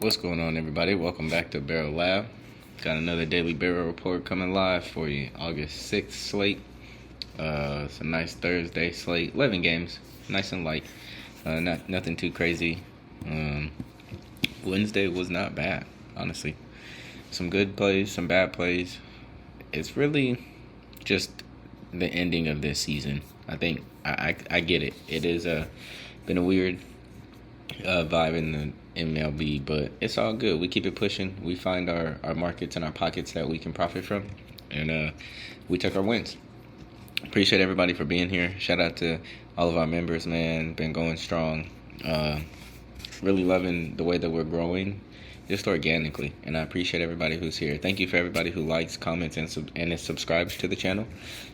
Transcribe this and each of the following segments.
What's going on, everybody? Welcome back to BarrelLab. Got another daily barrel report coming live for you. August 6th slate. It's a nice Thursday slate. 11 games, nice and light. Nothing too crazy. Wednesday was not bad, honestly. Some good plays, some bad plays. It's really just the ending of this season. I think I get it. It is been a weird vibe in the MLB, but it's all good. We keep it pushing. We find our markets and our pockets that we can profit from, and we took our wins. Appreciate everybody for being here. Shout out to all of our members, man. Been going strong. Really loving the way that we're growing, just organically, and I appreciate everybody who's here. Thank you for everybody who likes, comments, and subscribes to the channel.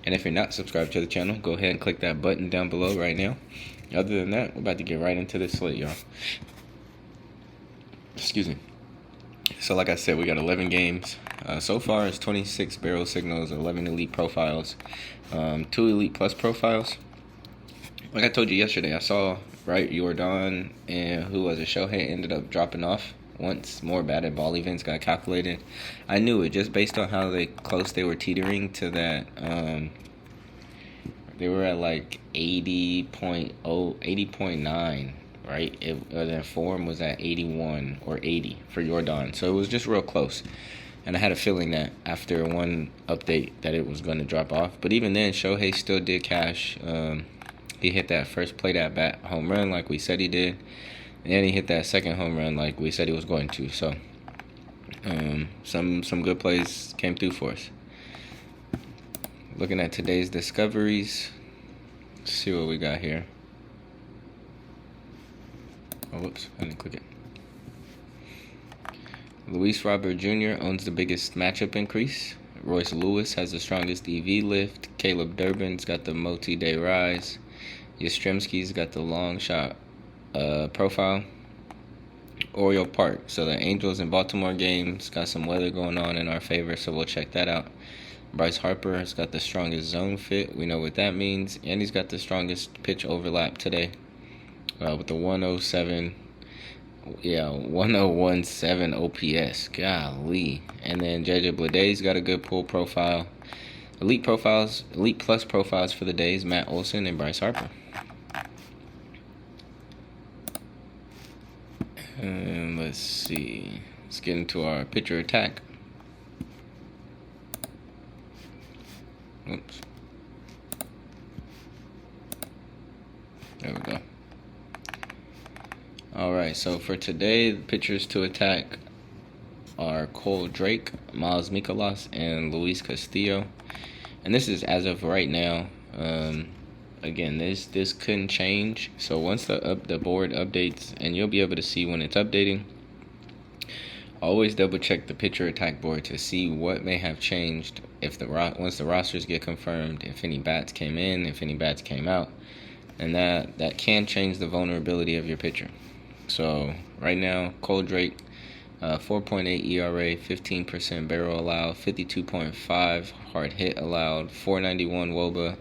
And if you're not subscribed to the channel, go ahead and click that button down below right now. Other than that, we're about to get right into this slate, y'all. Excuse me. So like I said, we got 11 games. So far, it's 26 barrel signals, 11 elite profiles, 2 elite plus profiles. Like I told you yesterday, I saw, right, Jordan and who was it, Shohei ended up dropping off once more batted ball events got calculated. I knew it just based on how close they were teetering to that. They were at like 80.9, right? Their form was at 81 or 80 for Jordan. So it was just real close. And I had a feeling that after one update that it was going to drop off. But even then, Shohei still did cash. He hit that first plate at bat home run like we said he did. And then he hit that second home run like we said he was going to. So some good plays came through for us. Looking at today's discoveries. Let's see what we got here. Oh, whoops. I didn't click it. Luis Robert Jr. owns the biggest matchup increase. Royce Lewis has the strongest EV lift. Caleb Durbin's got the multi-day rise. Yastrzemski's got the long shot profile. Oriole Park. So the Angels and Baltimore games got some weather going on in our favor, so we'll check that out. Bryce Harper has got the strongest zone fit. We know what that means. And he's got the strongest pitch overlap today with the 107. Yeah, 1017 OPS. Golly. And then JJ Bleday's got a good pull profile. Elite plus profiles for the days, Matt Olson and Bryce Harper. And let's see. Let's get into our pitcher attack. Oops. There we go. Alright, so for today, the pitchers to attack are Cole Drake, Miles Mikolas, and Luis Castillo. And this is as of right now. Again, this couldn't change. So once the board updates, and you'll be able to see when it's updating, always double check the pitcher attack board to see what may have changed once the rosters get confirmed, if any bats came in, if any bats came out, and that can change the vulnerability of your pitcher. So right now, Cole Drake, 4.8 ERA, 15% barrel allowed, 52.5 hard hit allowed, 491 WOBA,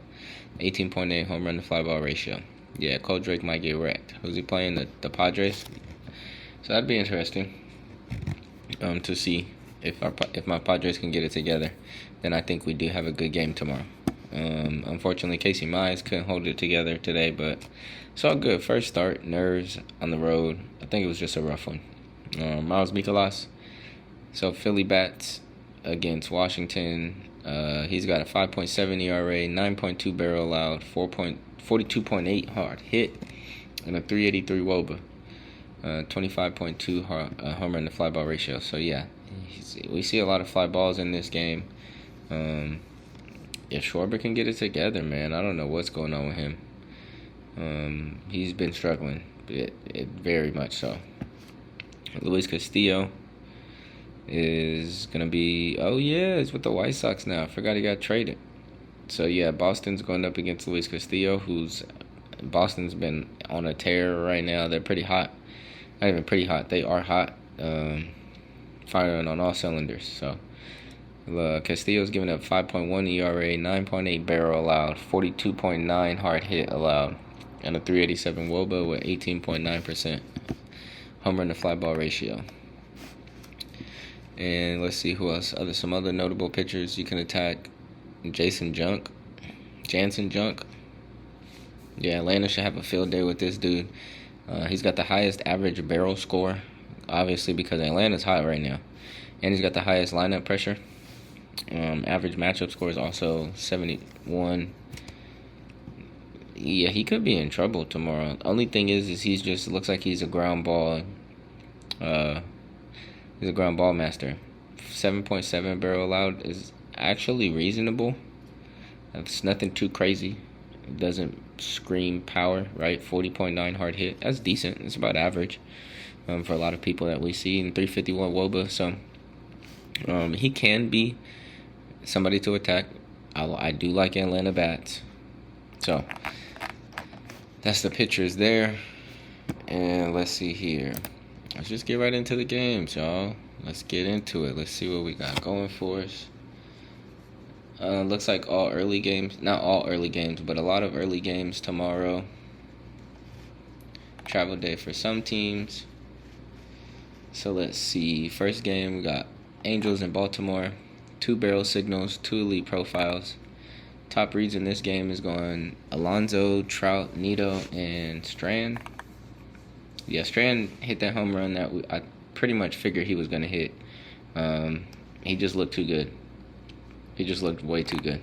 18.8 home run to fly ball ratio. Yeah, Cole Drake might get wrecked. Who's he playing? The Padres. So that'd be interesting to see if my Padres can get it together. Then I think we do have a good game tomorrow. Unfortunately, Casey Mize couldn't hold it together today, but it's all good. First start, nerves on the road. I think it was just a rough one. Miles Mikolas. So Philly bats against Washington. He's got a 5.7 ERA, 9.2 barrel allowed, 42.8 hard hit, and a 383 WOBA. 25.2 home run to fly ball ratio. So yeah, we see a lot of fly balls in this game. If Schwarber can get it together, man, I don't know what's going on with him. He's been struggling, very much so. Luis Castillo is going to be, he's with the White Sox now. I forgot he got traded. So, yeah, Boston's going up against Luis Castillo, Boston's been on a tear right now. They're pretty hot. Not even pretty hot. They are hot. Firing on all cylinders. So, Castillo's giving up 5.1 ERA, 9.8 barrel allowed, 42.9 hard hit allowed, and a 387 WOBA with 18.9% home run to fly ball ratio. And let's see who else. Some other notable pitchers you can attack. Jansen Junk. Yeah, Atlanta should have a field day with this dude. He's got the highest average barrel score, obviously because Atlanta's hot right now. And he's got the highest lineup pressure. Average matchup score is also 71. Yeah, he could be in trouble tomorrow. Only thing is he's just looks like he's a ground ball. He's a ground ball master. 7.7 barrel allowed is actually reasonable. It's nothing too crazy. It doesn't scream power, right? 40.9 hard hit. That's decent. It's about average for a lot of people that we see in 351 WOBA. So he can be somebody to attack. I do like Atlanta bats. So that's the pitchers there. And let's see here. Let's just get right into the games, y'all. Let's get into it. Let's see what we got going for us. Looks like all early games. Not all early games, but a lot of early games tomorrow. Travel day for some teams. So let's see. First game, we got Angels in Baltimore. 2 barrel signals, 2 elite profiles. Top reads in this game is going Alonso, Trout, Nito, and Strand. Yeah, Strand hit that home run that I pretty much figured he was going to hit. He just looked too good. He just looked way too good.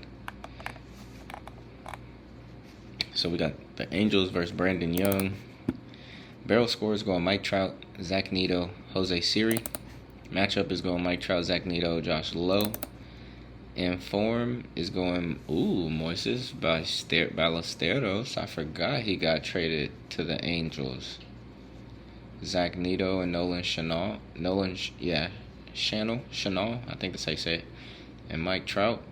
So we got the Angels versus Brandon Young. Barrel score is going Mike Trout, Zach Nito, Jose Siri. Matchup is going Mike Trout, Zach Nito, Josh Lowe. And form is going, Moises Ballesteros. I forgot he got traded to the Angels. Zach Nito and Nolan Chanel. Chanel, I think that's how you say it. And Mike Trout.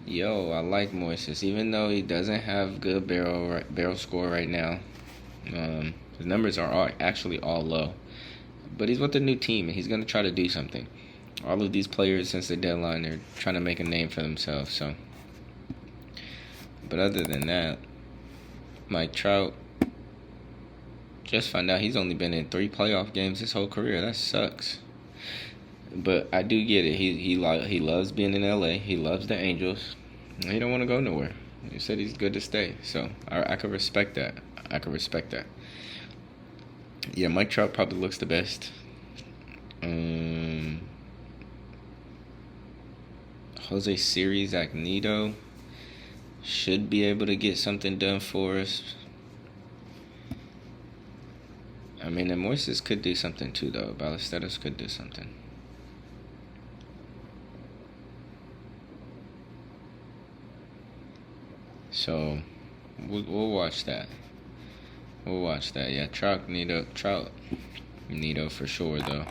Yo, I like Moises. Even though he doesn't have good barrel score right now. His numbers are actually all low. But he's with a new team, and he's going to try to do something. All of these players, since the deadline, they're trying to make a name for themselves. So, but other than that, Mike Trout, just found out he's only been in 3 playoff games his whole career. That sucks. But I do get it. He loves being in LA. He loves the Angels. He don't want to go nowhere. He said he's good to stay. So I could respect that. Yeah, Mike Trout probably looks the best. Jose Siri, Zach Nito should be able to get something done for us. I mean, and Moises could do something too, though. Ballesteros could do something. So, we'll watch that. Yeah, Trout, Nito for sure, though.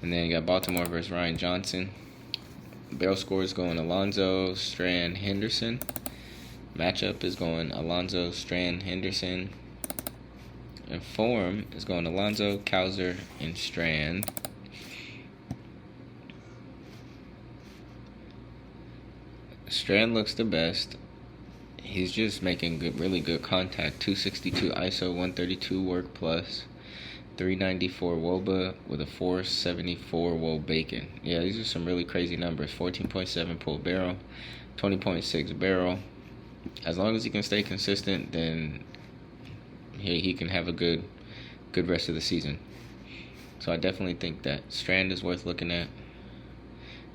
And then you got Baltimore versus Ryan Johnson. Barrel score is going Alonso, Strand, Henderson. Matchup is going Alonso, Strand, Henderson. And form is going Alonso, Cowser, and Strand. Strand looks the best. He's just making really good contact. 262 ISO, 132 work plus. 394 WOBA with a 474 WOB bacon. Yeah, these are some really crazy numbers. 14.7 pull barrel, 20.6 barrel. As long as he can stay consistent, then he can have a good rest of the season. So I definitely think that Strand is worth looking at.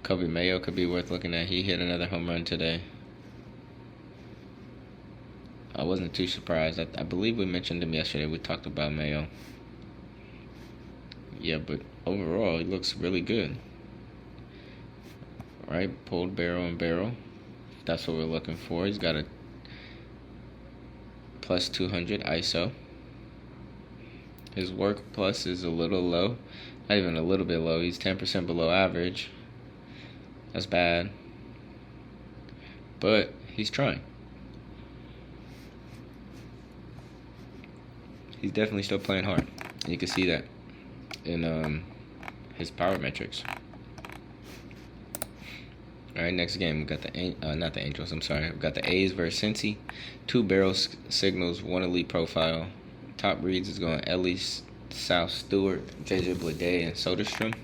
Kobe Mayo could be worth looking at. He hit another home run today. I wasn't too surprised. I believe we mentioned him yesterday. We talked about Mayo. Yeah, but overall, he looks really good. Right? Pulled barrel and barrel. That's what we're looking for. He's got a plus 200 ISO. His work plus is a little low. Not even a little bit low. He's 10% below average. That's bad. But he's trying. He's definitely still playing hard. And you can see that in his power metrics. All right, next game we got not the Angels. I'm sorry. We got the A's versus Cincy. 2 barrel signals, 1 elite profile. Top reads is going Ellis, South Stewart, JJ Bleday, and Soderstrom.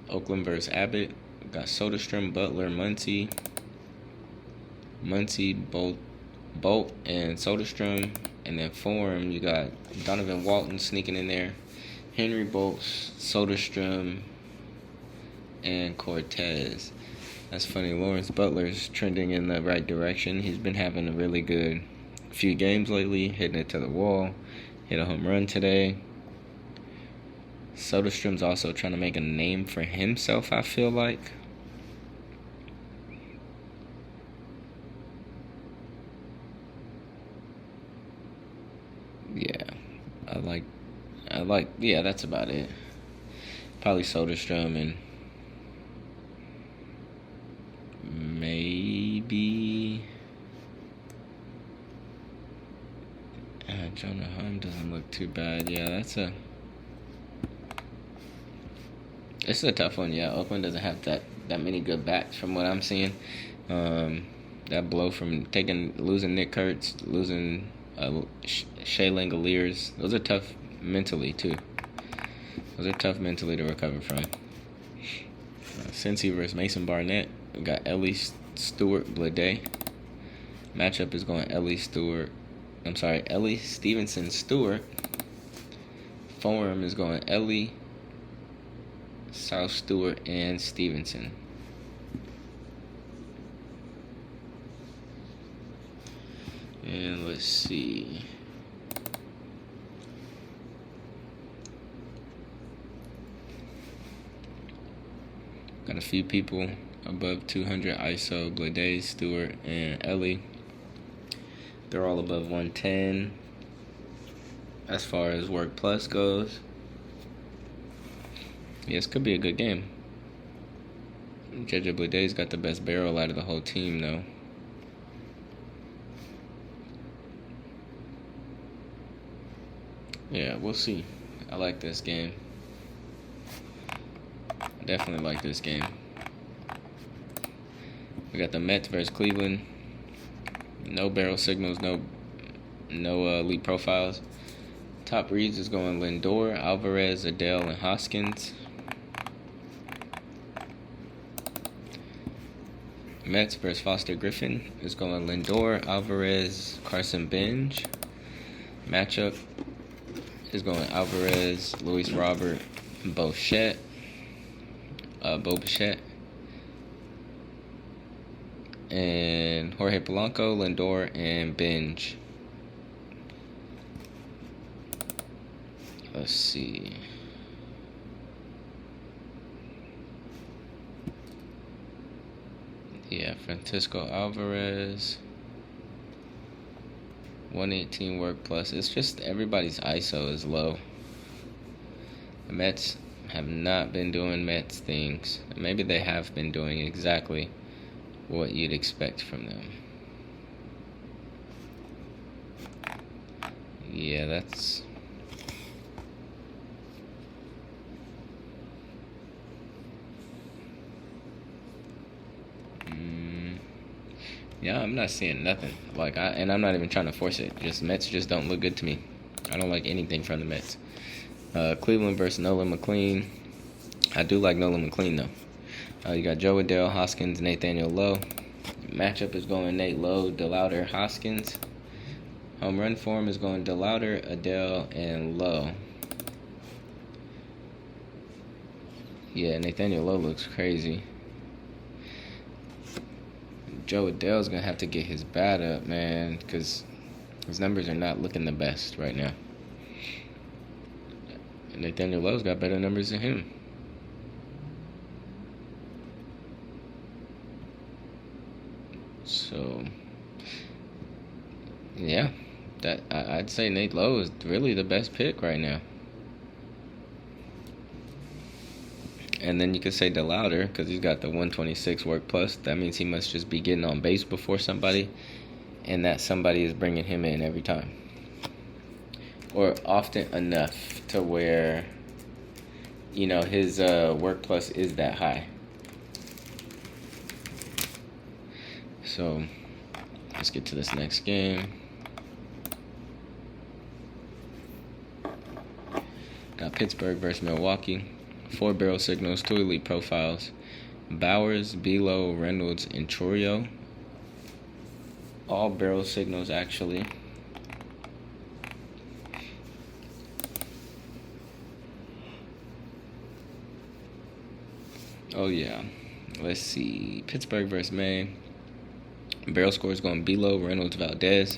Oakland versus Abbott. We got Soderstrom, Butler, Muncy, Bolt, and Soderstrom. And then Forum, you got Donovan Walton sneaking in there, Henry Bolts, Soderstrom, and Cortez. That's funny. Lawrence Butler's trending in the right direction. He's been having a really good few games lately, hitting it to the wall. Hit a home run today. Soderstrom's also trying to make a name for himself, I feel like. Yeah, yeah, that's about it. Probably Soderstrom and maybe Jonah Heim doesn't look too bad. Yeah, it's a tough one. Yeah, Oakland doesn't have that many good bats from what I'm seeing. That blow from losing Nick Kurtz, losing Shea Langoliers, those are tough mentally too. Those are tough mentally to recover from. Cincy versus Mason Barnett. We got Ellie Stewart Blade. Matchup is going Ellie Stevenson Stewart. Forum is going Ellie, South Stewart, and Stevenson. And let's see. Got a few people above 200 ISO, Blade, Stewart, and Ellie. They're all above 110 as far as work plus goes. Yes, could be a good game. JJ Blade's got the best barrel out of the whole team, though. Yeah, we'll see. I like this game. Definitely like this game. We got the Mets versus Cleveland. No barrel signals, no elite profiles. Top reads is going Lindor, Alvarez, Adele, and Hoskins. Mets versus Foster Griffin is going Lindor, Alvarez, Carson Bench. Matchup is going Alvarez, Luis Robert, Bichette. And Jorge Polanco, Lindor, and Bench. Let's see. Yeah, Francisco Alvarez. 118 work plus. It's just everybody's ISO is low. The Mets have not been doing Mets things. Maybe they have been doing exactly what you'd expect from them. Yeah, that's... Yeah, I'm not seeing nothing. And I'm not even trying to force it. Just Mets just don't look good to me. I don't like anything from the Mets. Cleveland versus Nolan McLean. I do like Nolan McLean though. You got Joe Adele, Hoskins, Nathaniel Lowe. Matchup is going Nate Lowe, DeLauder, Hoskins. Home run form is going DeLauder, Adele, and Lowe. Yeah, Nathaniel Lowe looks crazy. Joe Adele's going to have to get his bat up, man, because his numbers are not looking the best right now. And Nathaniel Lowe's got better numbers than him. So, yeah, I'd say Nate Lowe is really the best pick right now. And then you could say DeLauder, because he's got the 126 work plus. That means he must just be getting on base before somebody, and that somebody is bringing him in every time. Or often enough to where, his work plus is that high. So, let's get to this next game. Got Pittsburgh versus Milwaukee. 4 barrel signals, 2 elite profiles. Bowers, Belo, Reynolds, and Chorio. All barrel signals, actually. Oh, yeah. Let's see. Pittsburgh versus Maine. Barrel score is going Belo, Reynolds, Valdez.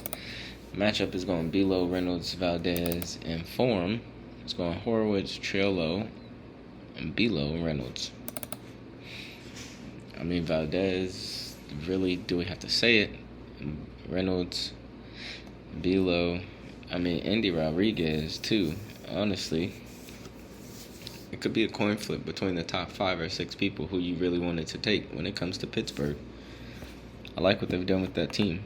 Matchup is going Belo, Reynolds, Valdez. And form is going Horowitz, Triolo, and Belo, Reynolds. I mean, Valdez, really, do we have to say it? Reynolds, Belo, I mean, Andy Rodriguez, too. Honestly, it could be a coin flip between the top 5 or 6 people who you really wanted to take when it comes to Pittsburgh. I like what they've done with that team.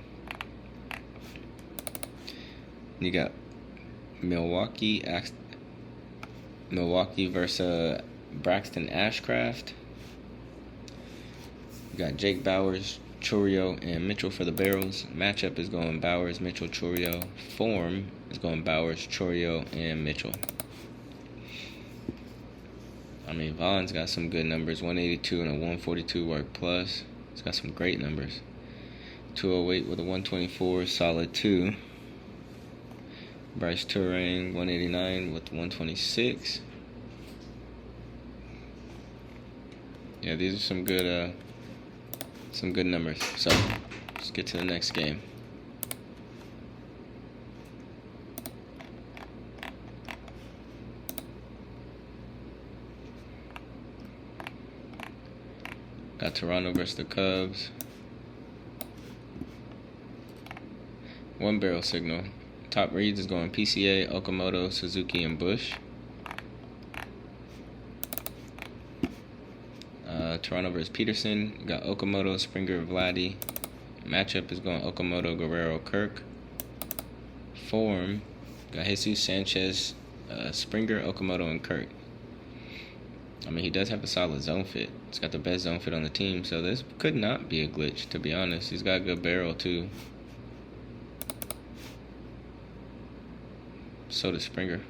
You got Milwaukee versus Braxton Ashcraft. You got Jake Bowers, Chorio, and Mitchell for the barrels. Matchup is going Bowers, Mitchell, Chorio. Form is going Bowers, Chorio, and Mitchell. I mean, Vaughn's got some good numbers. 182 and a 142 work plus. He's got some great numbers. 208 with a 124, solid 2. Bryce Turing, 189 with 126. Yeah, these are some good numbers. So, let's get to the next game. Got Toronto versus the Cubs. 1 barrel signal. Top reads is going PCA, Okamoto, Suzuki, and Bush. Toronto versus Peterson. Got Okamoto, Springer, Vladdy. Matchup is going Okamoto, Guerrero, Kirk. Form, got Jesus Sanchez, Springer, Okamoto, and Kirk. I mean, he does have a solid zone fit. He's got the best zone fit on the team, so this could not be a glitch, to be honest. He's got a good barrel, too. So does Springer.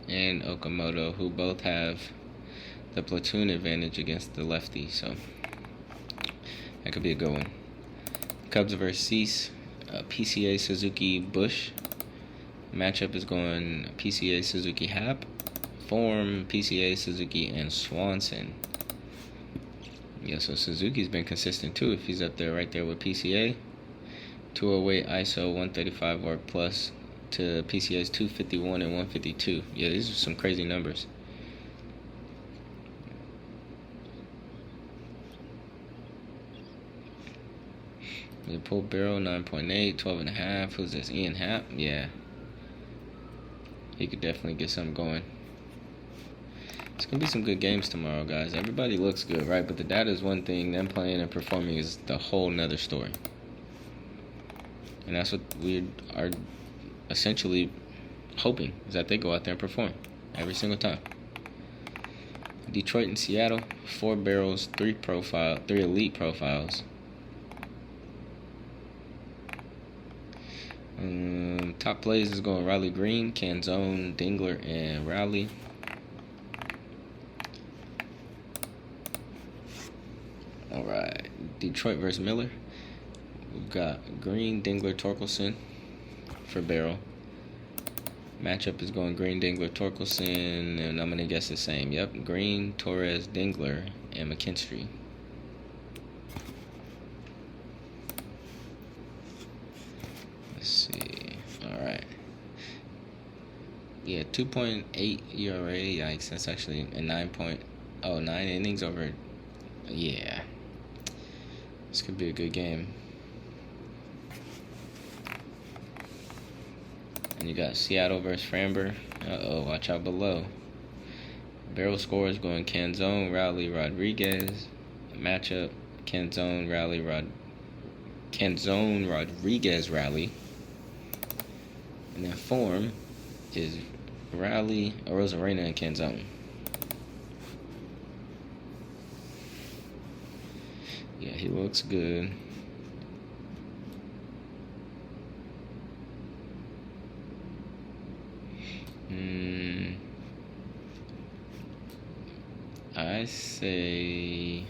And Okamoto, who both have the platoon advantage against the lefty, so that could be a good one. Cubs versus Cease, PCA, Suzuki, Bush. Matchup is going PCA, Suzuki, Happ. Form, PCA, Suzuki, and Swanson. Yeah, so Suzuki's been consistent too if he's up there right there with PCA. 208 ISO, 135 work plus to PCA's 251 and 152. Yeah, these are some crazy numbers. The pull barrel 9.8, 12.5. Who's this? Ian Happ? Yeah. He could definitely get something going. It's going to be some good games tomorrow, guys. Everybody looks good, right? But the data is one thing. Them playing and performing is the whole nother story. And that's what we are essentially hoping, is that they go out there and perform every single time. Detroit and Seattle, 4 barrels, 3 elite profiles. Top plays is going Riley Green, Canzone, Dingler, and Rowley. Alright, Detroit versus Miller. We've got Green, Dingler, Torkelson for barrel. Matchup is going Green, Dingler, Torkelson, and I'm going to guess the same. Yep, Green, Torres, Dingler, and McKinstry. Let's see. Alright. Yeah, 2.8 ERA. Yikes, that's actually a 9 innings over. Yeah. This could be a good game. And you got Seattle versus Framber. Watch out below. Barrel scores going Canzone, Rowley, Rodriguez. Matchup, Canzone, Rodriguez, Rowley. And then form is Rowley, Rosarena, and Canzone. Yeah, he looks good. . say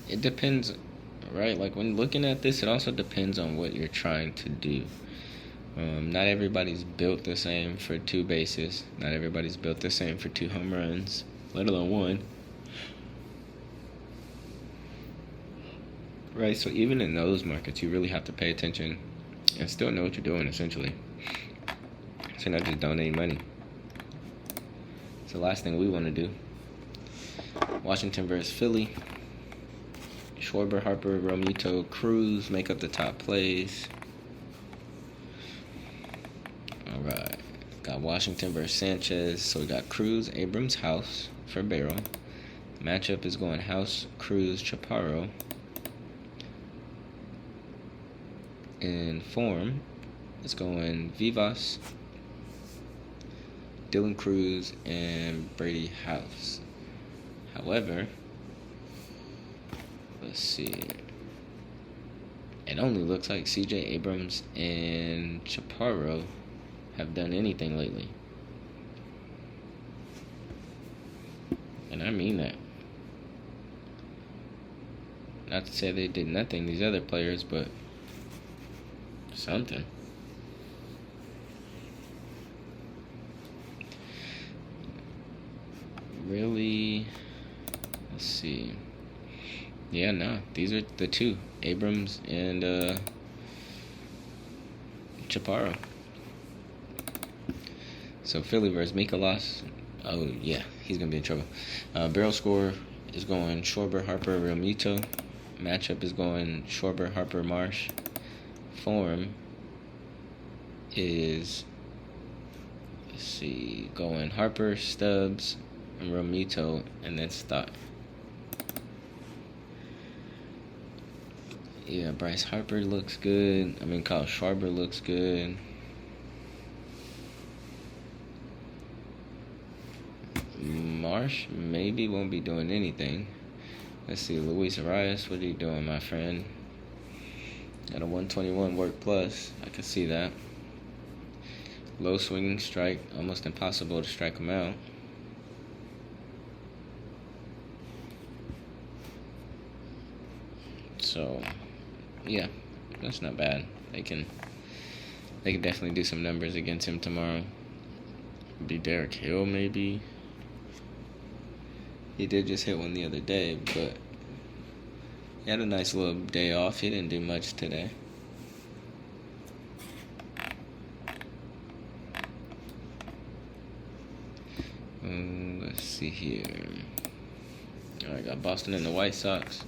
it depends, right? Like when looking at this, it also depends on what you're trying to do. Not everybody's built the same for 2 bases. Not everybody's built the same for 2 home runs, let alone 1. Right, so even in those markets, you really have to pay attention and still know what you're doing, essentially. So you're not just donating money. It's the last thing we want to do. Washington versus Philly. Schwarber, Harper, Realmuto, Cruz make up the top plays. All right. Got Washington versus Sanchez. So we got Cruz, Abrams, House for Barrel. Matchup is going House, Cruz, Chaparro. In form, it's going Vivas, Dylan Cruz, and Brady House. However, let's see. It only looks like CJ Abrams and Chaparro have done anything lately. And I mean that. Not to say they did nothing, these other players, but something. Really, let's see. Yeah, no, these are the 2, Abrams and Chaparro. So Philly versus Mikolas. Oh yeah, he's gonna be in trouble. Barrel score is going Schwarber, Harper, Realmuto. Matchup is going Schwarber, Harper, Marsh. Form is, let's see, going Harper, Stubbs, and Realmuto, and then Stott. Yeah, Bryce Harper looks good. Kyle Schwarber looks good. Marsh maybe won't be doing anything. Let's see, Luis Arias, what are you doing, my friend? Got a 121 work plus. I can see that. Low swinging strike. Almost impossible to strike him out. So, yeah, that's not bad. They can definitely do some numbers against him tomorrow. Be Derek Hill, maybe. He did just hit one the other day, but he had a nice little day off. He didn't do much today. Let's see here. Alright, got Boston and the White Sox.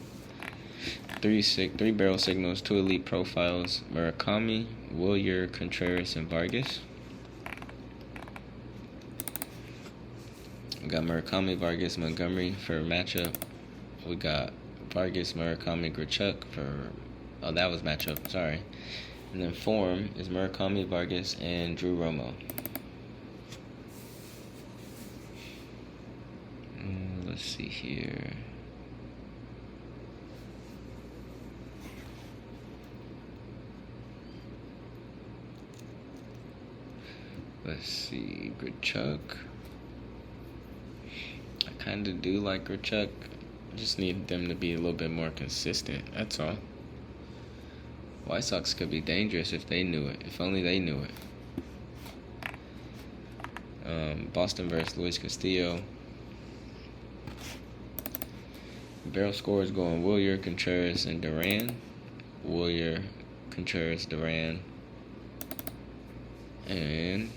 3 barrel signals, 2 elite profiles. Murakami, Wilyer, Contreras, and Vargas. We got Murakami, Vargas, Montgomery for matchup. We got Vargas, Murakami, Grichuk for... Oh, that was matchup. Sorry. And then form is Murakami, Vargas, and Drew Romo. Let's see here. Let's see. Grichuk. I kind of do like Grichuk. Just need them to be a little bit more consistent. That's all. White Sox could be dangerous if they knew it. If only they knew it. Boston versus Luis Castillo. Barrel score is going Wilyer, Contreras, and Duran. Wilyer, Contreras, Duran. And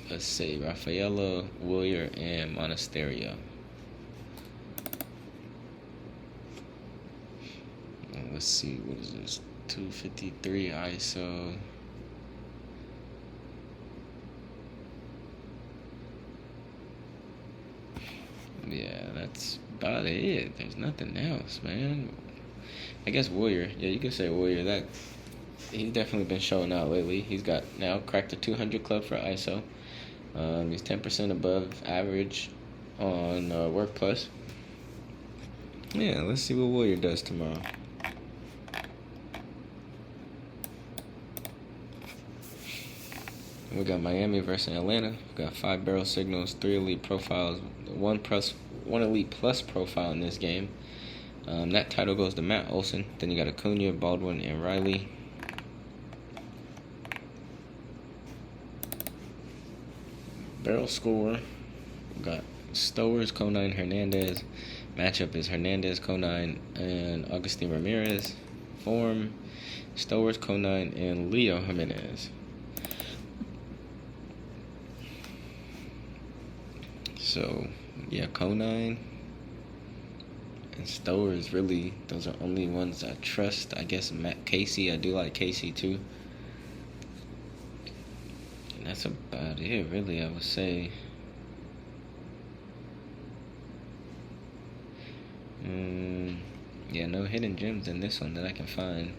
let's see, Rafaela, Wilyer, and Monasterio. Let's see, what is this? 253 ISO. Yeah, that's about it. There's nothing else, man. I guess Wilyer. Yeah, you could say Wilyer. That he's definitely been showing out lately. He's got now cracked the 200 club for ISO. He's 10% above average on Work Plus. Yeah, let's see what Wilyer does tomorrow. We got Miami versus Atlanta. We got 5 barrel signals, 3 elite profiles, one elite plus profile in this game. That title goes to Matt Olson. Then you got Acuna, Baldwin, and Riley. Barrel score. We got Stowers, Conine, Hernandez. Matchup is Hernandez, Conine, and Agustin Ramirez. Form, Stowers, Conine, and Leo Jimenez. So, yeah, Conine and Stowers, really, those are only ones I trust. I guess Matt Casey, I do like Casey too. And that's about it, really, I would say. Yeah, no hidden gems in this one that I can find.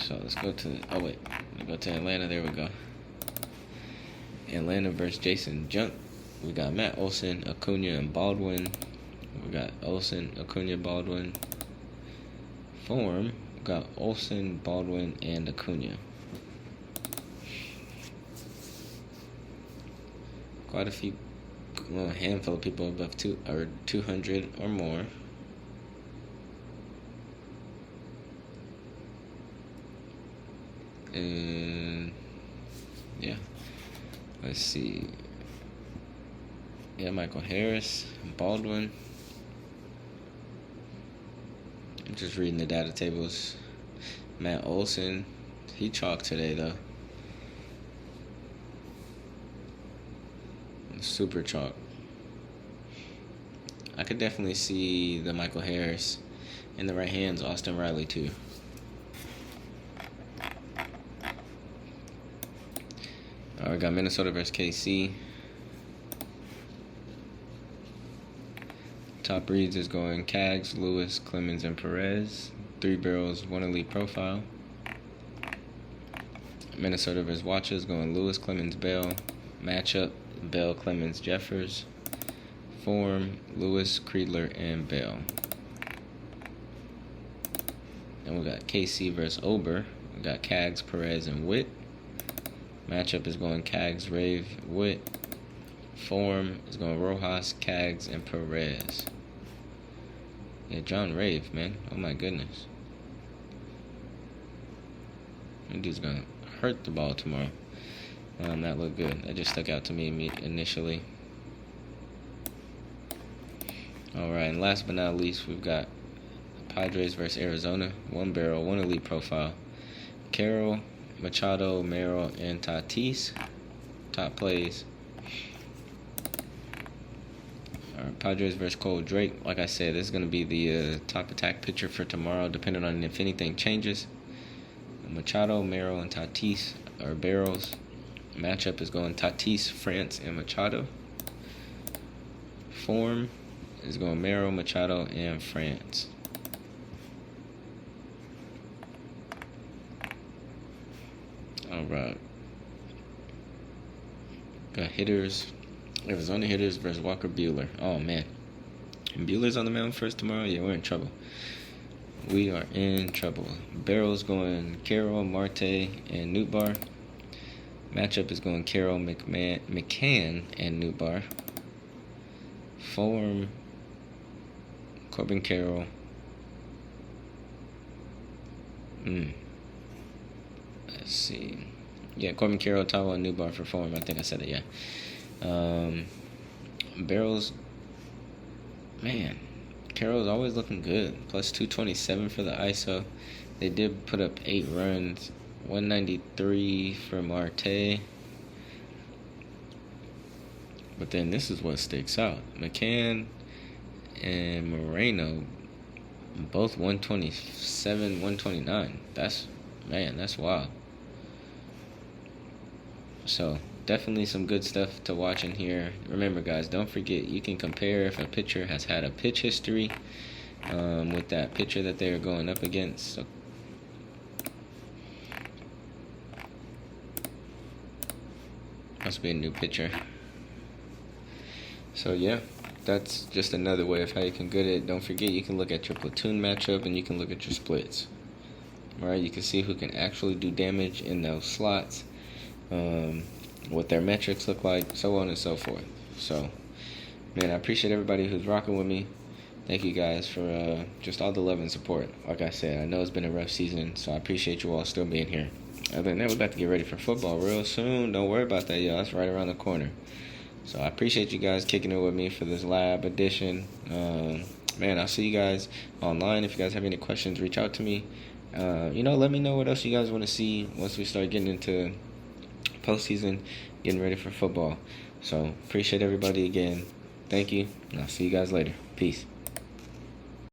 So let's go to, let's go to Atlanta, there we go. Atlanta versus Jason Junk. We got Matt Olson, Acuna, and Baldwin. We got Olson, Acuna, Baldwin. Form, we got Olson, Baldwin, and Acuna. Quite a few, well, a handful of people above 200 or more. And yeah, let's see. Yeah, Michael Harris, Baldwin. I'm just reading the data tables. Matt Olson, he chalked today though. Super chalk. I could definitely see the Michael Harris in the right hands, Austin Riley too. We got Minnesota versus KC. Top reads is going Cags, Lewis, Clemens, and Perez. 3 barrels, 1 elite profile. Minnesota versus Watches going Lewis, Clemens, Bell. Matchup, Bell, Clemens, Jeffers. Form, Lewis, Creedler, and Bell. Then we got KC versus Ober. We got Cags, Perez, and Witt. Matchup is going Cags, Rave, Witt. Form is going Rojas, Cags, and Perez. Yeah, John Rave, man. Oh my goodness. That dude's gonna hurt the ball tomorrow. That looked good. That just stuck out to me initially. Alright, and last but not least, we've got Padres versus Arizona. 1 barrel, 1 elite profile. Carroll, Machado, Merrill, and Tatis. Top plays. Padres versus Cole Drake. Like I said, this is going to be the top attack pitcher for tomorrow, depending on if anything changes. Machado, Merrill, and Tatis are barrels. Matchup is going Tatis, France, and Machado. Form is going Merrill, Machado, and France. Alright. Got hitters. Arizona hitters versus Walker Buehler. Oh man. And Buehler's on the mound first tomorrow? Yeah, we're in trouble. We are in trouble. Barrels going Carroll, Marte, and Nootbaar. Matchup is going Carroll, McCann, and Nootbaar. Form, Corbin Carroll. Let's see. Yeah, Corbin Carroll, Tawa, and Nootbaar for form. I think I said it, yeah. Barrels, man, Carroll's always looking good. Plus 227 for the ISO. They did put up 8 runs. 193 for Marte. But then this is what sticks out. McCann and Moreno, both 127, 129. That's wild. So definitely some good stuff to watch in here. Remember, guys, don't forget, you can compare if a pitcher has had a pitch history with that pitcher that they are going up against. So must be a new pitcher. So yeah, that's just another way of how you can get it. Don't forget, you can look at your platoon matchup and you can look at your splits. right? You can see who can actually do damage in those slots, what their metrics look like, so on and so forth. So, man, I appreciate everybody who's rocking with me. Thank you guys for just all the love and support. Like I said, I know it's been a rough season, so I appreciate you all still being here. Other than that, we're about to get ready for football real soon. Don't worry about that, y'all. It's right around the corner. So I appreciate you guys kicking it with me for this lab edition. Man, I'll see you guys online. If you guys have any questions, reach out to me. Let me know what else you guys want to see once we start getting into postseason, getting ready for football. So appreciate everybody again. Thank you, and I'll see you guys later. Peace.